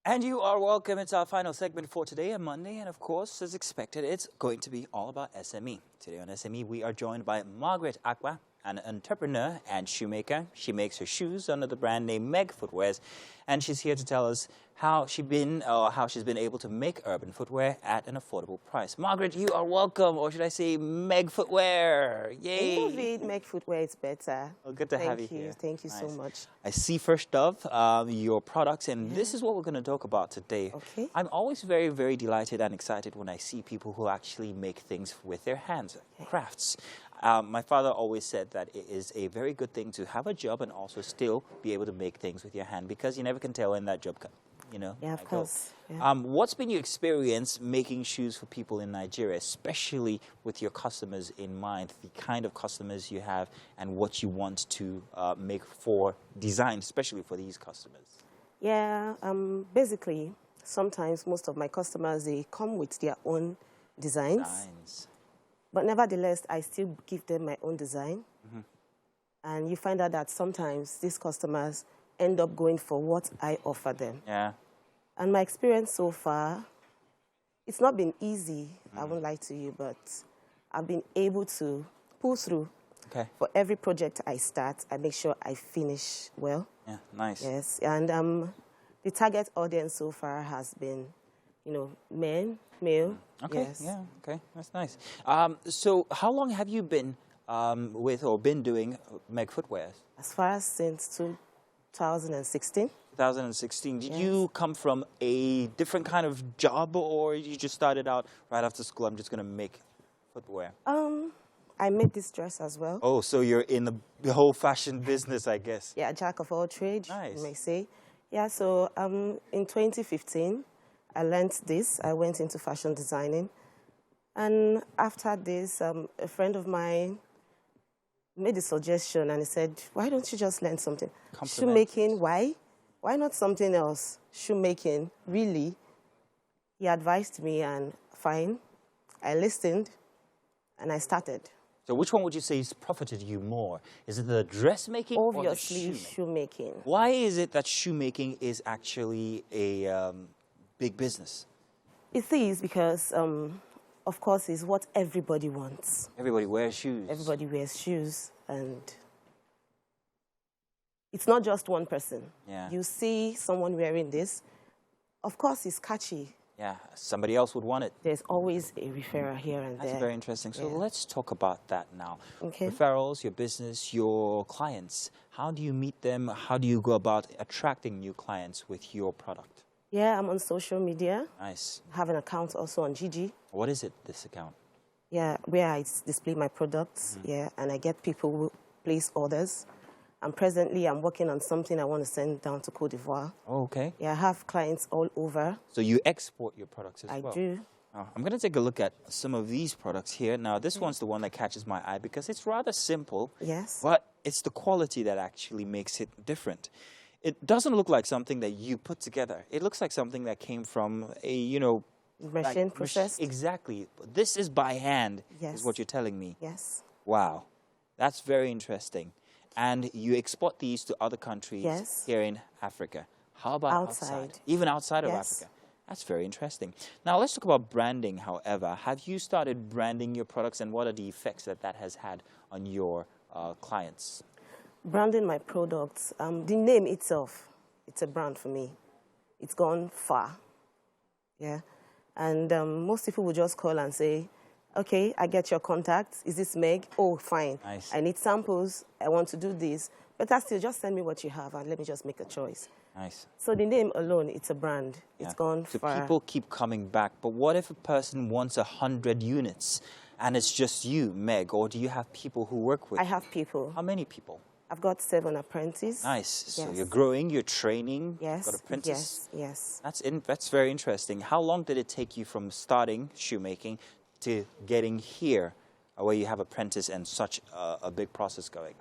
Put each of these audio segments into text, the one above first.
And you are welcome. It's our final segment for today, a Monday. And of course, as expected, it's going to be all about SME. Today on SME, we are joined by Margaret Akpa, an entrepreneur and shoemaker. She makes her shoes under the brand name Meg Footwears. And she's here to tell us how she's been able to make urban footwear at an affordable price. Margaret, you are welcome, or should I say Meg Footwear? Yay! Meg Footwear is better. Well, good to have you here. Thank you nice. so much. I see first off your products, and this is what we're going to talk about today. Okay. I'm always very, very delighted and excited when I see people who actually make things with their hands, crafts. My father always said that it is a very good thing to have a job and also still be able to make things with your hand, because you never can tell when that job comes. Yeah, of course. Yeah. What's been your experience making shoes for people in Nigeria, especially with your customers in mind, the kind of customers you have and what you want to make for design, especially for these customers? Yeah, basically, sometimes most of my customers, they come with their own designs. But nevertheless, I still give them my own design. And you find out that sometimes these customers end up going for what I offer them. Yeah. And my experience so far, it's not been easy, I won't lie to you, but I've been able to pull through. Okay. For every project I start, I make sure I finish well. Yeah, nice. Yes, and the target audience so far has been, men, male. Okay, yes. yeah, okay, that's nice. So how long have you been been doing Meg Footwear? As far as since 2016. 2016. Did Yes. you come from a different kind of job, or you just started out right after school, I'm just going to make footwear? I made this dress as well. Oh, so you're in the whole fashion business, I guess. Yeah, jack of all trades, Nice. you may say. Yeah, so in 2015, I learned this. I went into fashion designing. And after this, a friend of mine made a suggestion, and he said, why don't you just learn something? Shoemaking, why? Why not something else? Shoemaking, really? He advised me, and fine. I listened, and I started. So which one would you say has profited you more? Is it the dressmaking or the Obviously, shoemaking. Why is it that shoemaking is actually a big business? It is because, of course, it's what everybody wants. Everybody wears shoes. Everybody wears shoes, and it's not just one person. Yeah. You see someone wearing this, of course, it's catchy. Yeah, somebody else would want it. There's always a referrer here and there. That's very interesting. So let's talk about that now. Okay. Referrals, your business, your clients. How do you meet them? How do you go about attracting new clients with your product? Yeah, I'm on social media. Nice. I have an account also on GG. What is it, this account? Yeah, where I display my products. Yeah, and I get people who place orders. And presently, I'm working on something I want to send down to Côte d'Ivoire. Oh, okay. Yeah, I have clients all over. So you export your products as well? I do. I'm going to take a look at some of these products here. Now, this one's the one that catches my eye because it's rather simple. Yes. But it's the quality that actually makes it different. It doesn't look like something that you put together. It looks like something that came from a, Machine processed. Exactly. This is by hand, Yes. is what you're telling me. Yes. Wow. That's very interesting. And you export these to other countries Yes. here in Africa. How about outside? Outside. Even outside of Yes. Africa. That's very interesting. Now, let's talk about branding, however. Have you started branding your products, and what are the effects that that has had on your clients? Branding my products, the name itself, it's a brand for me. It's gone far. Yeah. And most people will just call and say, okay, I get your contact. Is this Meg? Oh, fine. Nice. I need samples. I want to do this. Better still, just send me what you have and let me just make a choice. Nice. So the name alone, it's a brand. It's gone So far. people keep coming back. But what if a person wants 100 units and it's just you, Meg, or do you have people who work with I you? have people. How many people? I've got 7 apprentices. Nice. So Yes. you're growing, you're training, Yes. got apprentices. Yes. That's very interesting. How long did it take you from starting shoemaking to getting here, where you have apprentice and such a big process going?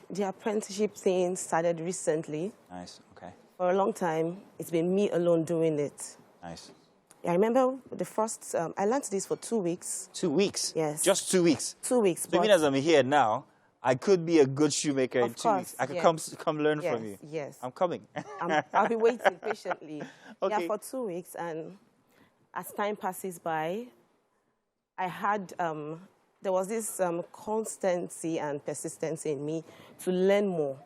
The apprenticeship thing started recently. Nice. Okay. For a long time, it's been me alone doing it. Nice. I remember the first, I learned this for 2 weeks. 2 weeks? Yes. Just 2 weeks? 2 weeks. So even as I'm here now, I could be a good shoemaker in 2 weeks. I could come learn from you. Yes. I'm coming. I'll be waiting patiently. Okay. Yeah, for 2 weeks. And as time passes by, I had, there was this constancy and persistency in me to learn more.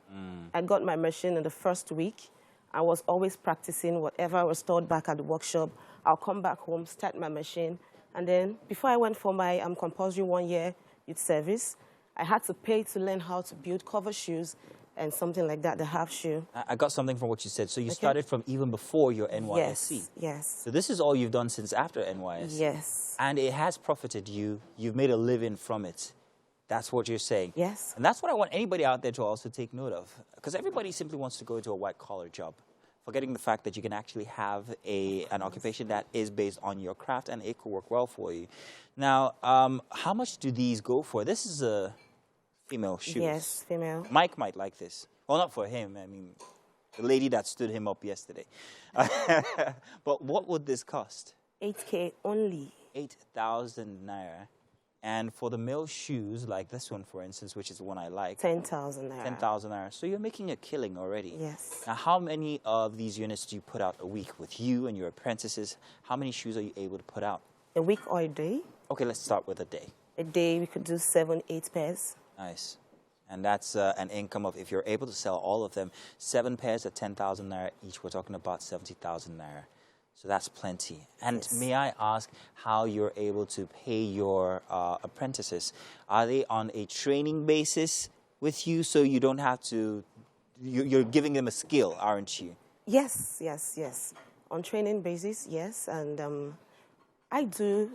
I got my machine in the first week. I was always practicing whatever I was taught back at the workshop. I'll come back home, start my machine. And then before I went for my compulsory 1-year youth service, I had to pay to learn how to build cover shoes and something like that, the half shoe. I got something from what you said. So you started from even before your NYSC. Yes. So this is all you've done since after NYSC. Yes. And it has profited you. You've made a living from it. That's what you're saying. Yes. And that's what I want anybody out there to also take note of. Because everybody simply wants to go into a white-collar job, forgetting the fact that you can actually have an occupation that is based on your craft and it could work well for you. Now, how much do these go for? This is a female shoes. Yes, female. Mike might like this. Well, not for him. I mean, the lady that stood him up yesterday. But what would this cost? 8K only. 8,000 naira. And for the male shoes, like this one, for instance, which is the one I like. 10,000 naira. 10,000 naira. So you're making a killing already. Yes. Now, how many of these units do you put out a week with you and your apprentices? How many shoes are you able to put out? A week or a day? Okay, let's start with a day. A day we could do 7, 8 pairs. Nice. And that's an income of, if you're able to sell all of them, 7 pairs at 10,000 naira each, we're talking about 70,000 naira. So that's plenty. And Yes. may I ask how you're able to pay your apprentices? Are they on a training basis with you so you don't have to, you're giving them a skill, aren't you? Yes, yes, yes. On training basis, yes. And I do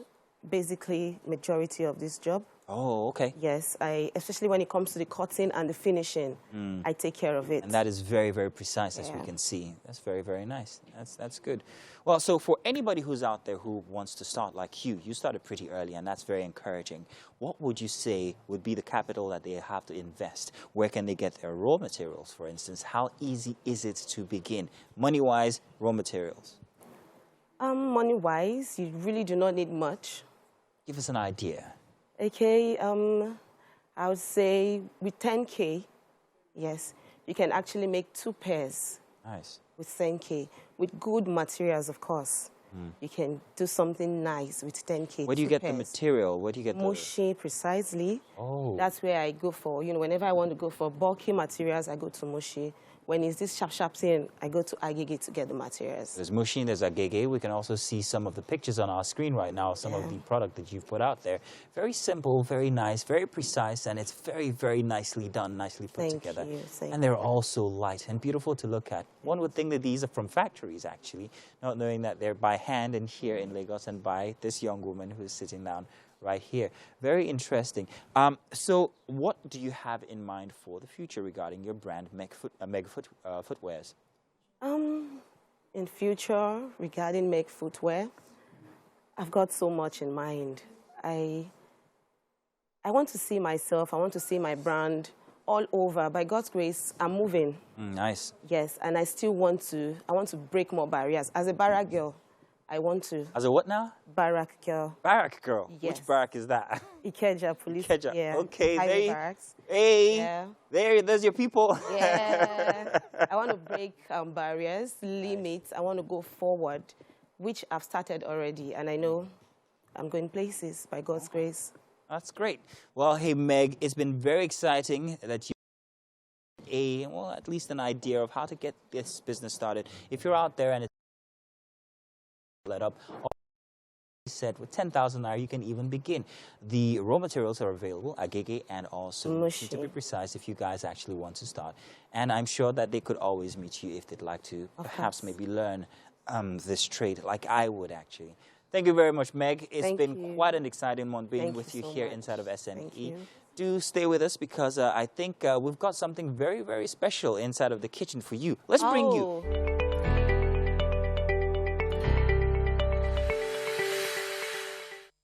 basically majority of this job. Oh, okay. Yes, especially when it comes to the cutting and the finishing, I take care of it. And that is very, very precise, as we can see. That's very, very nice. That's good. Well, so for anybody who's out there who wants to start like you started pretty early, and that's very encouraging. What would you say would be the capital that they have to invest? Where can they get their raw materials, for instance? How easy is it to begin? Money-wise, raw materials. Money-wise, you really do not need much. Give us an idea. Okay, I would say with 10K, yes, you can actually make 2 pairs. Nice. With 10K, with good materials, of course. You can do something nice with 10K. Where do you get the material? Where do you get the... Moshi, precisely. Oh. That's where I go for, whenever I want to go for bulky materials, I go to Moshi. When it's this sharp thing, I go to Agege to get the materials. There's Mushi, there's Agege. We can also see some of the pictures on our screen right now, some of the product that you've put out there. Very simple, very nice, very precise, and it's very, very nicely done, nicely put together. And they're also light and beautiful to look at. One would think that these are from factories, actually, not knowing that they're by hand and here in Lagos and by this young woman who's sitting down right here. Very interesting. So what do you have in mind for the future regarding your brand, Meg Footwears? In future, regarding Meg Footwear, I've got so much in mind. I want to see myself, I want to see my brand all over. By God's grace, I'm moving. Nice. Yes, and I still want to break more barriers. As a barrack girl, I want to. As a what now? Barrack girl. Barrack girl? Yes. Which barrack is that? Ikeja Police. Ikeja. Yeah. Okay, Highway barracks. Hey, yeah. There's your people. Yeah. I want to break barriers, limits. I want to go forward, which I've started already, and I know I'm going places by God's grace. That's great. Well, hey, Meg, it's been very exciting that you at least an idea of how to get this business started. If you're out there and it's let up, said with 10,000 naira, you can even begin. The raw materials are available, Agege and also Mushi, to be precise, if you guys actually want to start. And I'm sure that they could always meet you if they'd like to perhaps maybe learn this trade like I would actually. Thank you very much, Meg. It's been quite an exciting one being with you here inside of SME. Do stay with us because I think we've got something very, very special inside of the kitchen for you. Let's bring you